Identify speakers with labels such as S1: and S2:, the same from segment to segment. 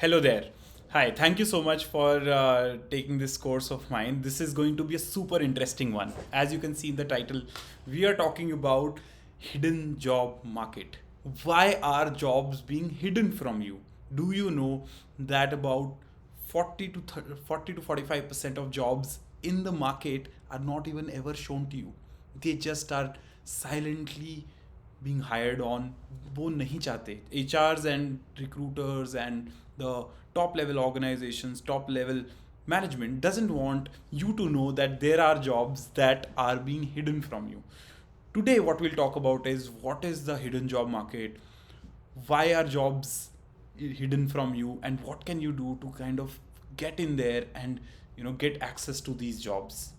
S1: Hello there. Hi, thank you so much for taking this course of mine. This is going to be a super interesting one. As you can see in the title, we are talking about hidden job market. Why are jobs being hidden from you? Do you know that about 40 to 45% of jobs in the market are not even ever shown to you? They just are silently being hired on. वो नहीं चाहते HRs and recruiters and the top level organizations, top level management doesn't want you to know that there are jobs that are being hidden from you. Today what we'll talk about is what is the hidden job market, why are jobs hidden from you, and what can you do to kind of get in there and get access to these jobs.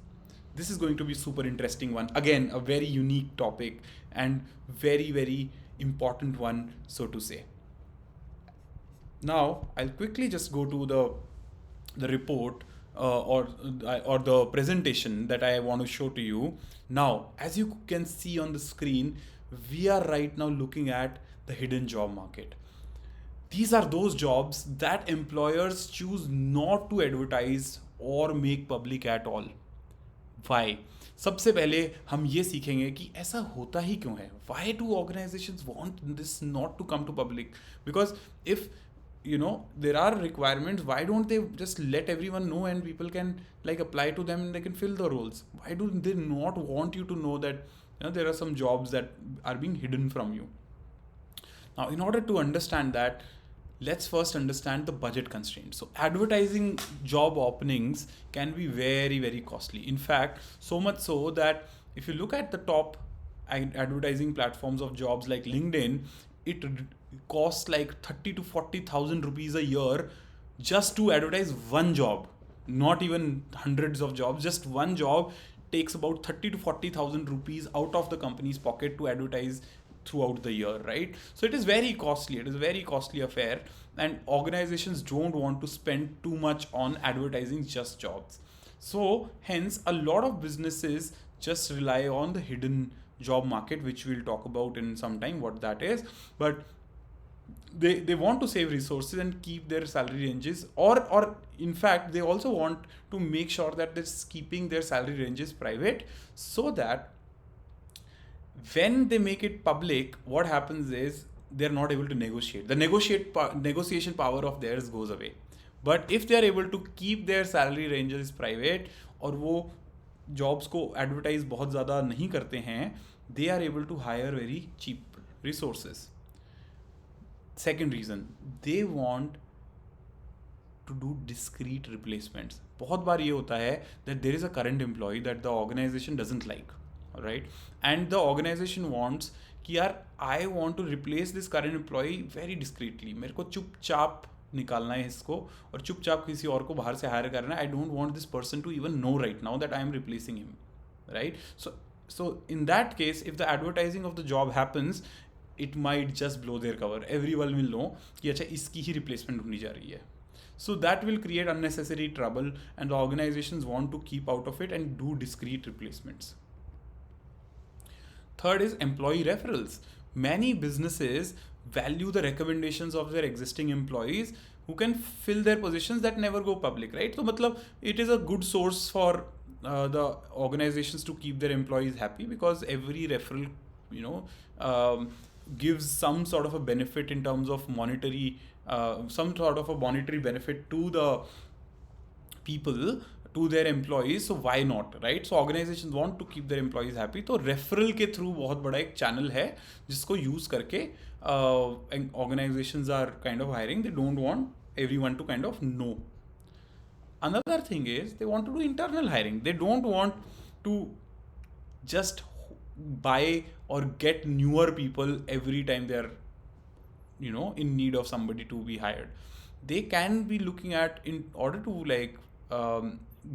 S1: This is going to be super interesting one, again a very unique topic and very important one, so to say. Now I'll quickly just go to the report, or the presentation that I want to show to you. Now, as you can see on the screen, we are right now looking at the hidden job market. These are those jobs that employers choose not to advertise or make public at all. Why? सबसे पहले हम ये सीखेंगे कि ऐसा होता ही क्यों है. Why do organizations want this not to come to public? Because if there are requirements, why don't they just let everyone know and people can like apply to them and they can fill the roles? Why do they not want you to know that there are some jobs that are being hidden from you? Now, in order to understand that, let's first understand the budget constraints. So, advertising job openings can be very costly. In fact, so much so that if you look at the top advertising platforms of jobs like LinkedIn, it costs like 30 to 40,000 rupees a year just to advertise one job. Not even hundreds of jobs, just one job takes about 30 to 40,000 rupees out of the company's pocket to advertise throughout the year, right? So it is very costly. It is a very costly affair, and organizations don't want to spend too much on advertising just jobs. So hence, a lot of businesses just rely on the hidden job market, which we'll talk about in some time what that is. But they want to save resources and keep their salary ranges, or in fact they also want to make sure that they're keeping their salary ranges private, so that when they make it public, what happens is they're not able to negotiate. The negotiation power of theirs goes away. But if they are able to keep their salary ranges private, और वो jobs को advertise बहुत ज़्यादा नहीं करते हैं, they are able to hire very cheap resources. Second reason, they want to do discreet replacements. बहुत बार ये होता है that there is a current employee that the organization doesn't like, right? And the organization wants कि यार I want to replace this current employee very discreetly. मेरे को चुपचाप निकालना है इसको और चुपचाप किसी और को बाहर से हायर करना है. I don't want this person to even know right now that I am replacing him, right? So in that case, if the advertising of the job happens, it might just blow their cover. Everyone will know कि अच्छा इसकी ही replacement ढूंढी जा रही है. So that will create unnecessary trouble, and the organizations want to keep out of it and do discrete replacements. Third is employee referrals. Many businesses value the recommendations of their existing employees who can fill their positions that never go public, right? So matlab, it is a good source for the organizations to keep their employees happy, because every referral gives some sort of a benefit in terms of monetary some sort of a monetary benefit to the people, to their employees. So why not, right? So organizations want to keep their employees happy. तो referral के through बहुत बड़ा एक channel है जिसको use करके organizations are kind of hiring. They don't want everyone to kind of know. Another thing is they want to do internal hiring. They don't want to just buy or get newer people every time they're in need of somebody to be hired. They can be looking at, in order to like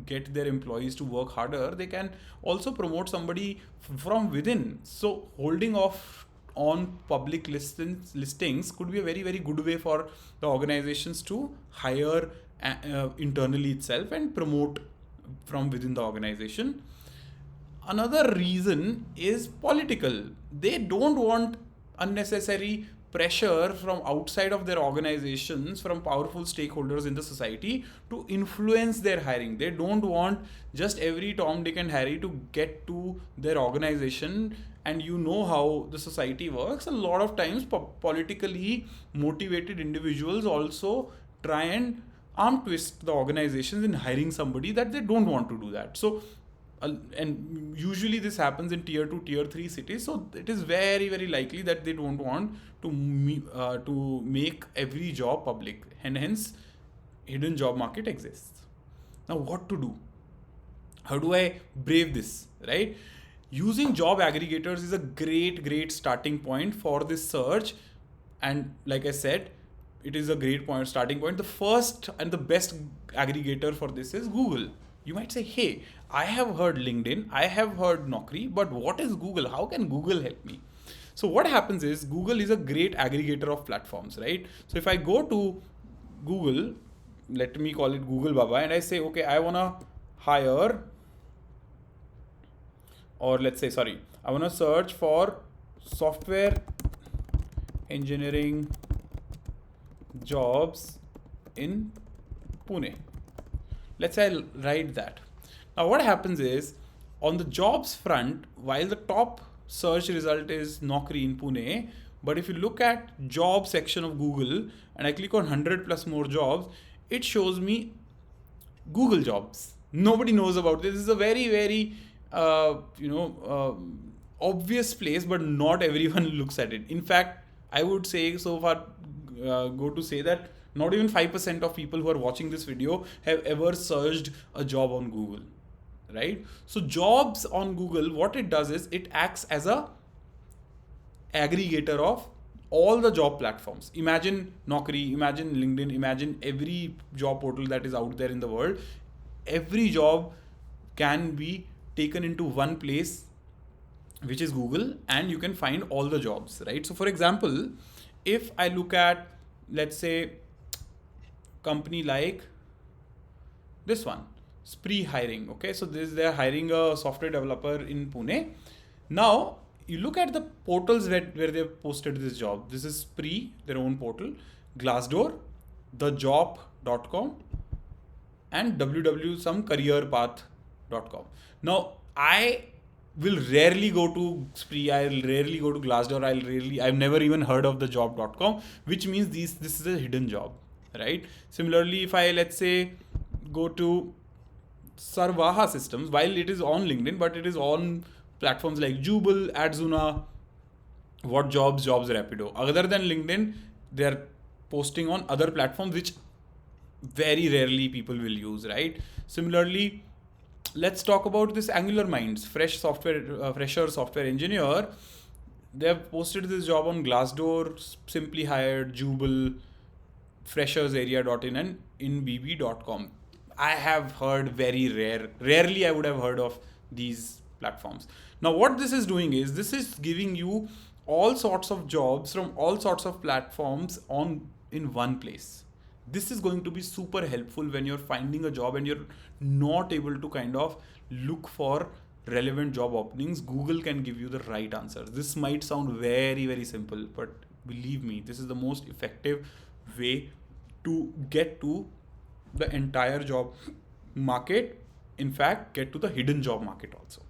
S1: get their employees to work harder, they can also promote somebody from within. So holding off on public listings could be a very good way for the organizations to hire internally itself and promote from within the organization. Another reason is political. They don't want unnecessary pressure from outside of their organizations, from powerful stakeholders in the society to influence their hiring. They don't want just every Tom, Dick, and Harry to get to their organization. And you know how the society works. A lot of times, politically motivated individuals also try and arm twist the organizations in hiring somebody that they don't want to do that. So and usually this happens in tier 2, tier 3 cities, so it is very very likely that they don't want to make every job public, and hence hidden job market exists. Now what to do? How do I brave this, right? Using job aggregators is a great starting point for this search. And like I said, it is a great starting point. The first and the best aggregator for this is Google. You might say, hey, I have heard LinkedIn, I have heard Naukri, but what is Google? How can Google help me? So what happens is Google is a great aggregator of platforms, right? So if I go to Google, let me call it Google Baba, and I say, okay, I want to hire, or let's say, sorry, I want to search for software engineering jobs in Pune. Let's say I write that. Now what happens is, on the jobs front, while the top search result is Naukri in Pune, but if you look at job section of Google and I click on 100 plus more jobs, it shows me Google jobs. Nobody knows about this. This is a very obvious place, but not everyone looks at it. In fact, I would say so far go to say that not even 5% of people who are watching this video have ever searched a job on Google, right? So jobs on Google, what it does is it acts as a aggregator of all the job platforms. Imagine Naukri, imagine LinkedIn, imagine every job portal that is out there in the world. Every job can be taken into one place, which is Google, and you can find all the jobs, right? So for example, if I look at, let's say, company like this one, Spree Hiring. Okay, so they're hiring a software developer in Pune. Now you look at the portals where they've posted this job. This is Spree, their own portal, Glassdoor, thejob.com, and www.somecareerpath.com. Now I will rarely go to Spree, I'll rarely go to Glassdoor, I've never even heard of thejob.com, which means this is a hidden job, right? Similarly, if I, let's say, go to Sarvaha Systems, while it is on LinkedIn, but it is on platforms like Jubal, Adzuna, What Jobs, Jobs Rapido. Other than LinkedIn, they're posting on other platforms which very rarely people will use, right? Similarly, let's talk about this Angular Minds, fresher software engineer. They have posted this job on Glassdoor, Simply Hired, Jubal, freshersarea.in, and inbb.com. I have heard rarely I would have heard of these platforms. Now what this is doing is, this is giving you all sorts of jobs from all sorts of platforms in one place. This is going to be super helpful when you're finding a job and you're not able to kind of look for relevant job openings. Google can give you the right answers. This might sound very, very simple, but believe me, this is the most effective way to get to the entire job market. In fact, get to the hidden job market also,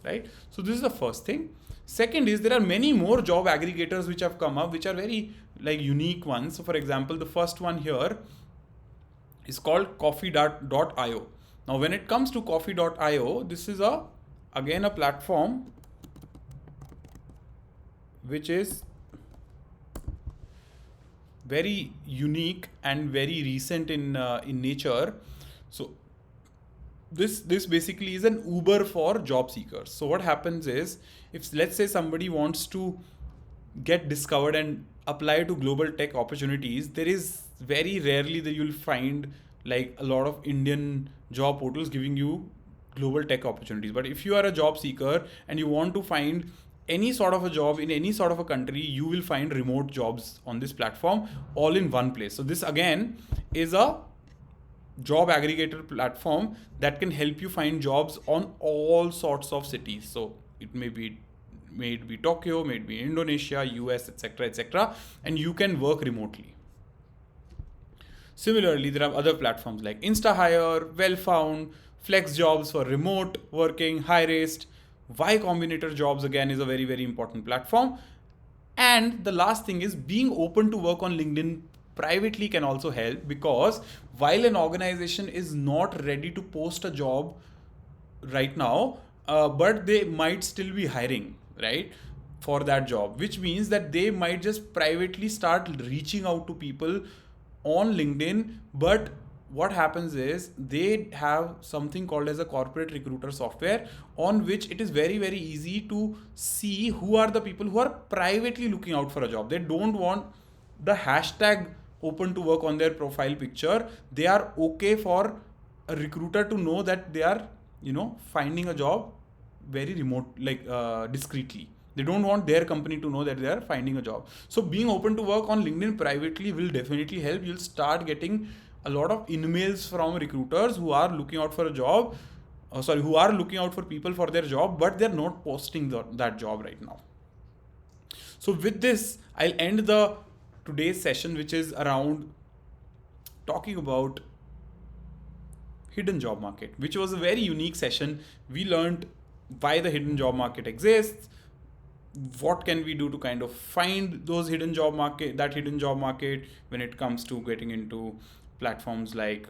S1: right? So this is the first thing. Second is, there are many more job aggregators which have come up, which are very unique ones. So for example, the first one here is called coffee.io. Now when it comes to coffee.io, this is again a platform which is very unique and very recent in nature. So this basically is an Uber for job seekers. So what happens is, if let's say somebody wants to get discovered and apply to global tech opportunities, there is very rarely that you'll find like a lot of Indian job portals giving you global tech opportunities. But if you are a job seeker and you want to find any sort of a job in any sort of a country, you will find remote jobs on this platform all in one place. So this again is a job aggregator platform that can help you find jobs on all sorts of cities. So it may be may it be Tokyo, may it be Indonesia, US, etc., etc., and you can work remotely. Similarly, there are other platforms like InstaHire, Wellfound, Flex Jobs for remote working, Hirist. Y Combinator Jobs again is a very, very important platform. And the last thing is being open to work on LinkedIn privately can also help, because while an organization is not ready to post a job right now, but they might still be hiring, right, for that job, which means that they might just privately start reaching out to people on LinkedIn. But what happens is they have something called as a corporate recruiter software, on which it is very, very easy to see who are the people who are privately looking out for a job. They don't want the hashtag open to work on their profile picture. They are okay for a recruiter to know that they are, finding a job very remote, like discreetly. They don't want their company to know that they are finding a job. So being open to work on LinkedIn privately will definitely help. You'll start getting a lot of emails from recruiters who are looking out for a job, who are looking out for people for their job, but they're not posting that job right now. So with this, I'll end the today's session, which is around talking about hidden job market, which was a very unique session. We learned why the hidden job market exists, what can we do to kind of find those hidden job market when it comes to getting into platforms like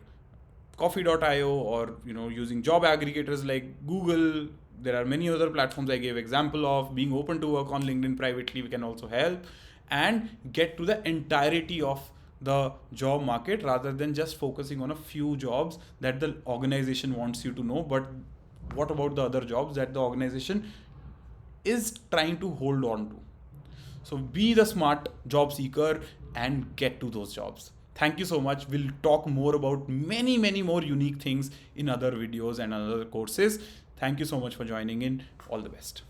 S1: coffee.io, or using job aggregators like Google. There are many other platforms I gave example of. Being open to work on LinkedIn privately we can also help, and get to the entirety of the job market rather than just focusing on a few jobs that the organization wants you to know. But what about the other jobs that the organization is trying to hold on to? So be the smart job seeker and get to those jobs. Thank you so much. We'll talk more about many, many more unique things in other videos and other courses. Thank you so much for joining in. All the best.